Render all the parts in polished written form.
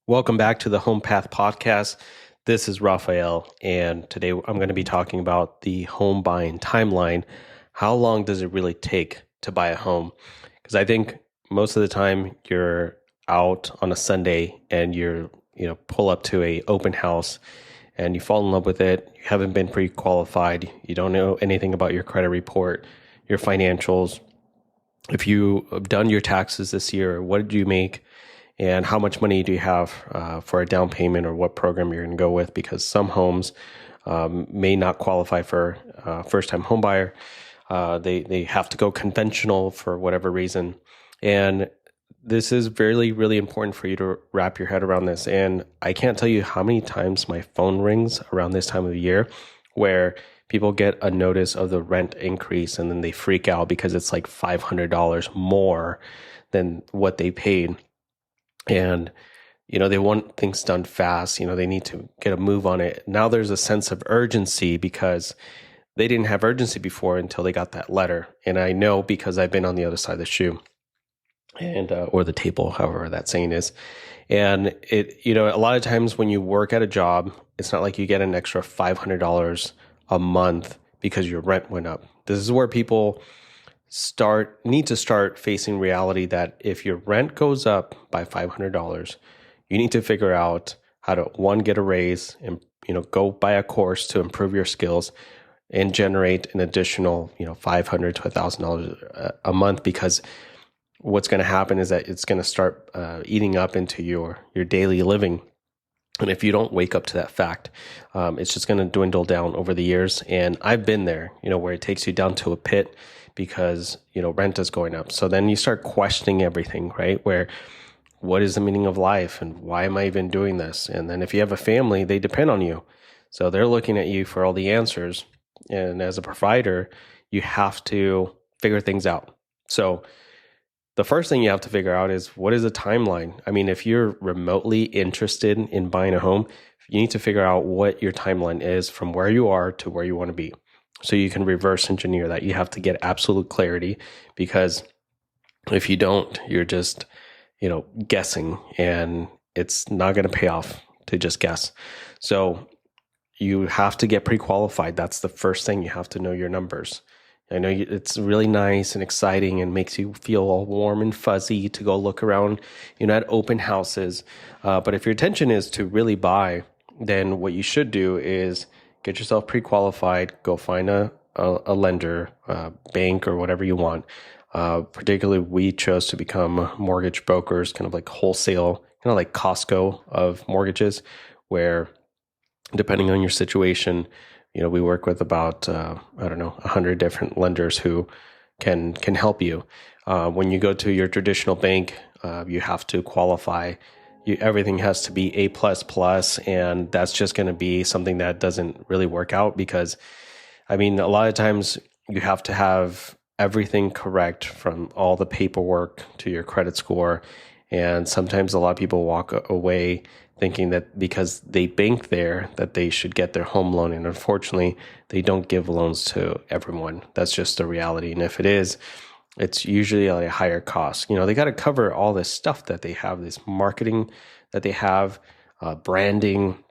Welcome back to the Home Path Podcast. This is Raphael, and today I'm going to be talking about the home buying timeline. How long does it really take to buy a home? Because I think most of the time you're out on a Sunday and pull up to a open house and you fall in love with it. You haven't been pre-qualified. You don't know anything about your credit report, your financials. If you have done your taxes this year, what did you make? And how much money do you have for a down payment, or what program you're going to go with? Because some homes may not qualify for first-time home buyer. They have to go conventional for whatever reason. And this is really, really important for you to wrap your head around this. And I can't tell you how many times my phone rings around this time of year where people get a notice of the rent increase and then they freak out because it's like $500 more than what they paid. And, they want things done fast. They need to get a move on it. Now there's a sense of urgency because they didn't have urgency before until they got that letter. And I know because I've been on the other side of the shoe and, or the table, however that saying is. And a lot of times when you work at a job, it's not like you get an extra $500 a month because your rent went up. This is where people need to start facing reality that if your rent goes up by $500, you need to figure out how to, one, get a raise and, go buy a course to improve your skills and generate an additional, $500 to $1,000 a month, because what's going to happen is that it's going to start eating up into your daily living. And if you don't wake up to that fact, it's just going to dwindle down over the years. And I've been there, where it takes you down to a pit because, rent is going up. So then you start questioning everything, right? Where, what is the meaning of life and why am I even doing this? And then if you have a family, they depend on you. So they're looking at you for all the answers. And as a provider, you have to figure things out. So the first thing you have to figure out is, what is the timeline? I mean, if you're remotely interested in buying a home, you need to figure out what your timeline is from where you are to where you want to be. So you can reverse engineer that. You have to get absolute clarity, because if you don't, you're just, guessing, and it's not going to pay off to just guess. So you have to get pre-qualified. That's the first thing. You have to know your numbers. I know it's really nice and exciting and makes you feel all warm and fuzzy to go look around, at open houses. But if your intention is to really buy, then what you should do is get yourself pre-qualified, go find a lender, bank, or whatever you want. Particularly, we chose to become mortgage brokers, kind of like wholesale, kind of like Costco of mortgages, where depending on your situation, we work with about, 100 different lenders who can help you. When you go to your traditional bank, you have to qualify. Everything has to be A++, and that's just going to be something that doesn't really work out, because, a lot of times you have to have everything correct, from all the paperwork to your credit score. And sometimes a lot of people walk away thinking that because they bank there, that they should get their home loan. And unfortunately, they don't give loans to everyone. That's just the reality. And if it is, it's usually a higher cost. They got to cover all this stuff that they have, this marketing that they have, branding,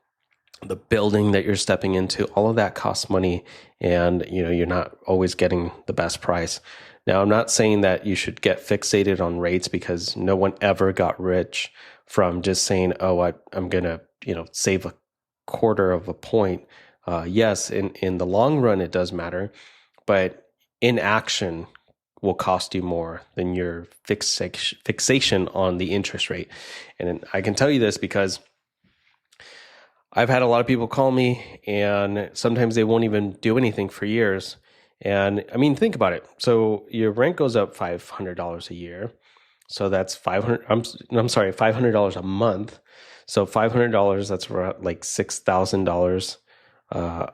the building that you're stepping into. All of that costs money, and you're not always getting the best price. Now, I'm not saying that you should get fixated on rates, because no one ever got rich from just saying, oh, I'm going to, save a quarter of a point. Yes, in the long run, it does matter, but inaction will cost you more than your fixation on the interest rate. And I can tell you this because I've had a lot of people call me, and sometimes they won't even do anything for years. And think about it. So your rent goes up $500 a year. So that's $500 a month. So $500, that's like $6,000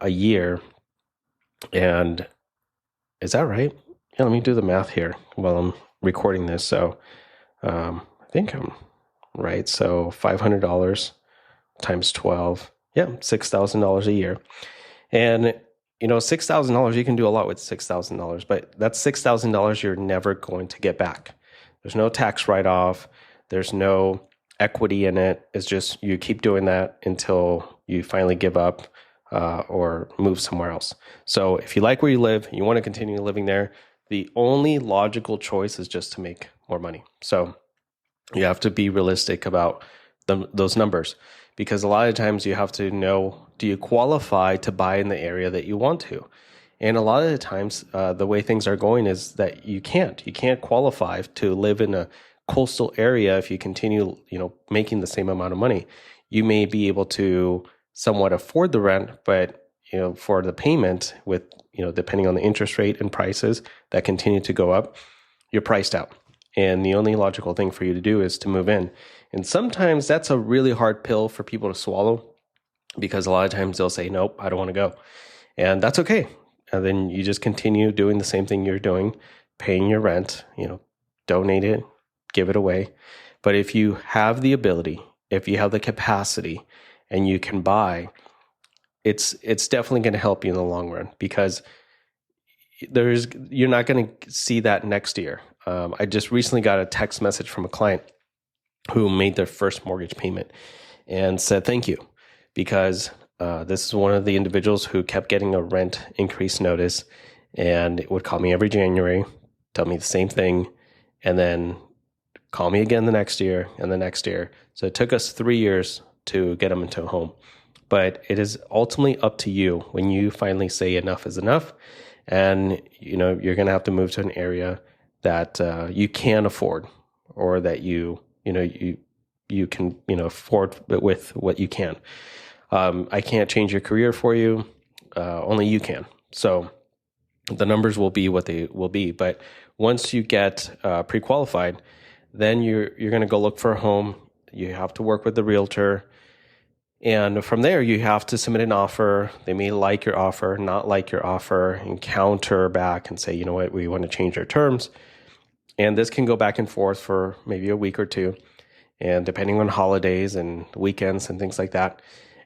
a year. And is that right? Yeah, let me do the math here while I'm recording this. So I think I'm right. So $500 times 12. Yeah, $6,000 a year. And $6,000, you can do a lot with $6,000, but that's $6,000 you're never going to get back. There's no tax write-off. There's no equity in it. It's just you keep doing that until you finally give up or move somewhere else. So if you like where you live, you want to continue living there, the only logical choice is just to make more money. So you have to be realistic about those numbers, because a lot of times you have to know, do you qualify to buy in the area that you want to? And a lot of the times, the way things are going is that you can't. You can't qualify to live in a coastal area if you continue, making the same amount of money. You may be able to somewhat afford the rent, but for the payment, with depending on the interest rate and prices that continue to go up, you're priced out. And the only logical thing for you to do is to move in. And sometimes that's a really hard pill for people to swallow, because a lot of times they'll say, nope, I don't want to go. And that's okay. And then you just continue doing the same thing you're doing, paying your rent, donate it, give it away. But if you have the ability, if you have the capacity and you can buy, it's definitely going to help you in the long run, because you're not going to see that next year. I just recently got a text message from a client who made their first mortgage payment and said, thank you, because this is one of the individuals who kept getting a rent increase notice and would call me every January, tell me the same thing, and then call me again the next year and the next year. So it took us 3 years to get them into a home. But it is ultimately up to you when you finally say enough is enough, and you're going to have to move to an area that you can afford, or that you can afford with what you can. I can't change your career for you. Only you can. So the numbers will be what they will be. But once you get pre-qualified, then you're going to go look for a home. You have to work with the realtor. And from there, you have to submit an offer. They may like your offer, not like your offer, and counter back and say, you know what, we want to change our terms. And this can go back and forth for maybe a week or two, and depending on holidays and weekends and things like that.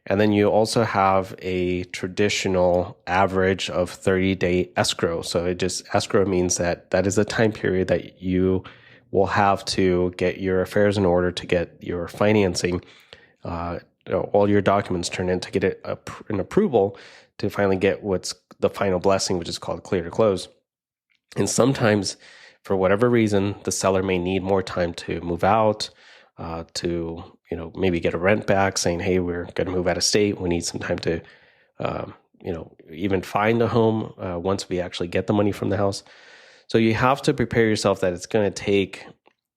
And then you also have a traditional average of 30-day escrow. So escrow means that is a time period that you will have to get your affairs in order to get your financing, all your documents turned in to get an approval to finally get what's the final blessing, which is called clear to close. And sometimes, for whatever reason, the seller may need more time to move out, to maybe get a rent back, saying, hey, we're going to move out of state. We need some time to, even find a home once we actually get the money from the house. So you have to prepare yourself that it's going to take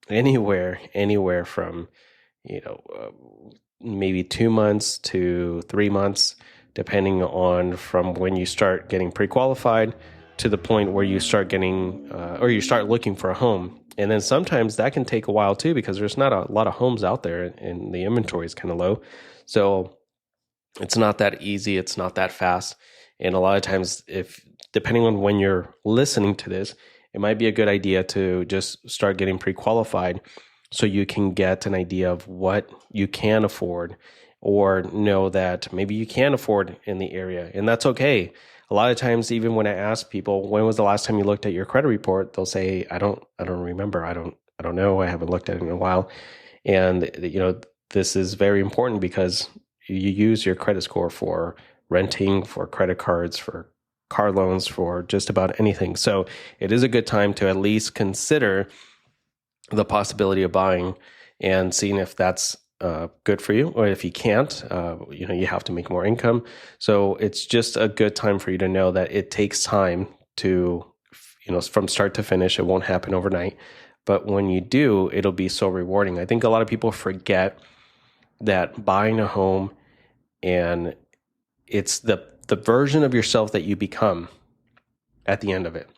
anywhere from, maybe 2 months to 3 months, depending on from when you start getting pre-qualified to the point where you start getting, or you start looking for a home. And then sometimes that can take a while too, because there's not a lot of homes out there and the inventory is kind of low. So it's not that easy. It's not that fast. And a lot of times, depending on when you're listening to this, it might be a good idea to just start getting pre-qualified, so you can get an idea of what you can afford, or know that maybe you can afford in the area. And that's okay. A lot of times, even when I ask people, when was the last time you looked at your credit report? They'll say, I don't remember. I don't know. I haven't looked at it in a while. And, this is very important, because you use your credit score for renting, for credit cards, for car loans, for just about anything. So it is a good time to at least consider the possibility of buying and seeing if that's good for you, or if you can't, you have to make more income. So it's just a good time for you to know that it takes time to, from start to finish. It won't happen overnight, but when you do, it'll be so rewarding. I think a lot of people forget that buying a home, and it's the version of yourself that you become at the end of it.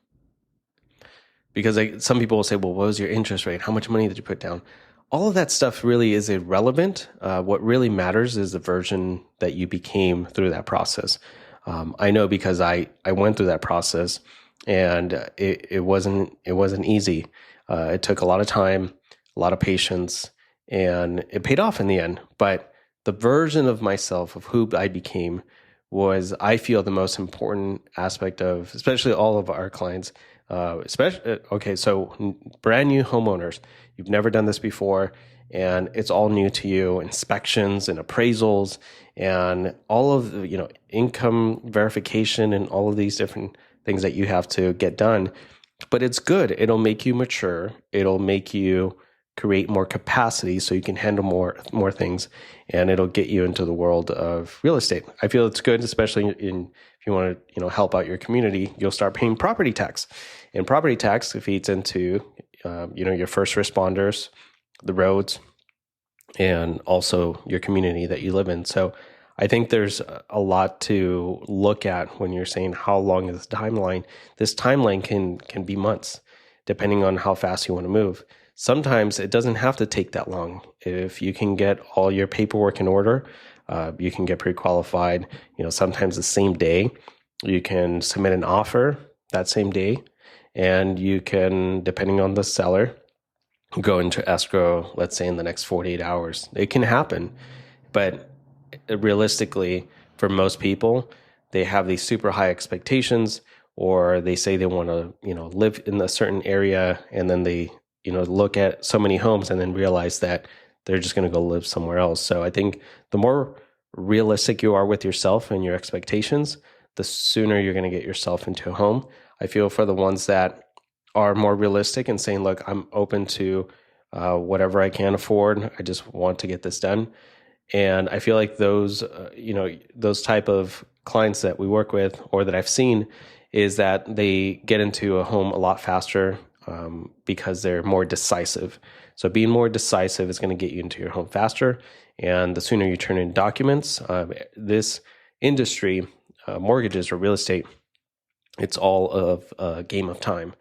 Because some people will say, well, what was your interest rate? How much money did you put down? All of that stuff really is irrelevant. What really matters is the version that you became through that process. I know, because I went through that process, and it wasn't easy. It took a lot of time, a lot of patience, and it paid off in the end. But the version of myself, of who I became, was, I feel, the most important aspect of, especially all of our clients. So brand new homeowners, you've never done this before, and it's all new to you, inspections and appraisals and all of the, income verification and all of these different things that you have to get done. But it's good. It'll make you mature. It'll make you create more capacity so you can handle more things, and it'll get you into the world of real estate. I feel it's good, especially if you want to help out your community. You'll start paying property tax, and property tax feeds into your first responders, the roads, and also your community that you live in. So I think there's a lot to look at when you're saying how long is this timeline. This timeline can be months, depending on how fast you want to move. Sometimes it doesn't have to take that long. If you can get all your paperwork in order, you can get pre-qualified, sometimes the same day. You can submit an offer that same day, and you can, depending on the seller, go into escrow, let's say in the next 48 hours. It can happen, but realistically, for most people, they have these super high expectations, or they say they want to, live in a certain area, and then they, look at so many homes and then realize that they're just going to go live somewhere else. So I think the more realistic you are with yourself and your expectations, the sooner you're going to get yourself into a home. I feel for the ones that are more realistic and saying, look, I'm open to whatever I can afford. I just want to get this done. And I feel like those type of clients that we work with or that I've seen is that they get into a home a lot faster because they're more decisive. So being more decisive is going to get you into your home faster. And the sooner you turn in documents, this industry, mortgages or real estate, it's all of a game of time.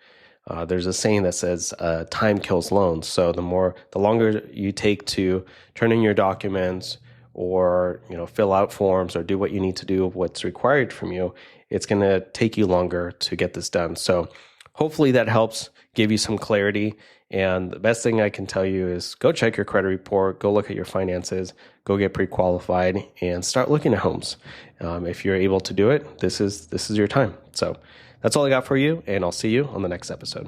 There's a saying that says time kills loans. So the longer you take to turn in your documents or fill out forms or do what you need to do, what's required from you, it's going to take you longer to get this done. So hopefully that helps give you some clarity. And the best thing I can tell you is go check your credit report, go look at your finances, go get pre-qualified, and start looking at homes. If you're able to do it, this is your time. So that's all I got for you, and I'll see you on the next episode.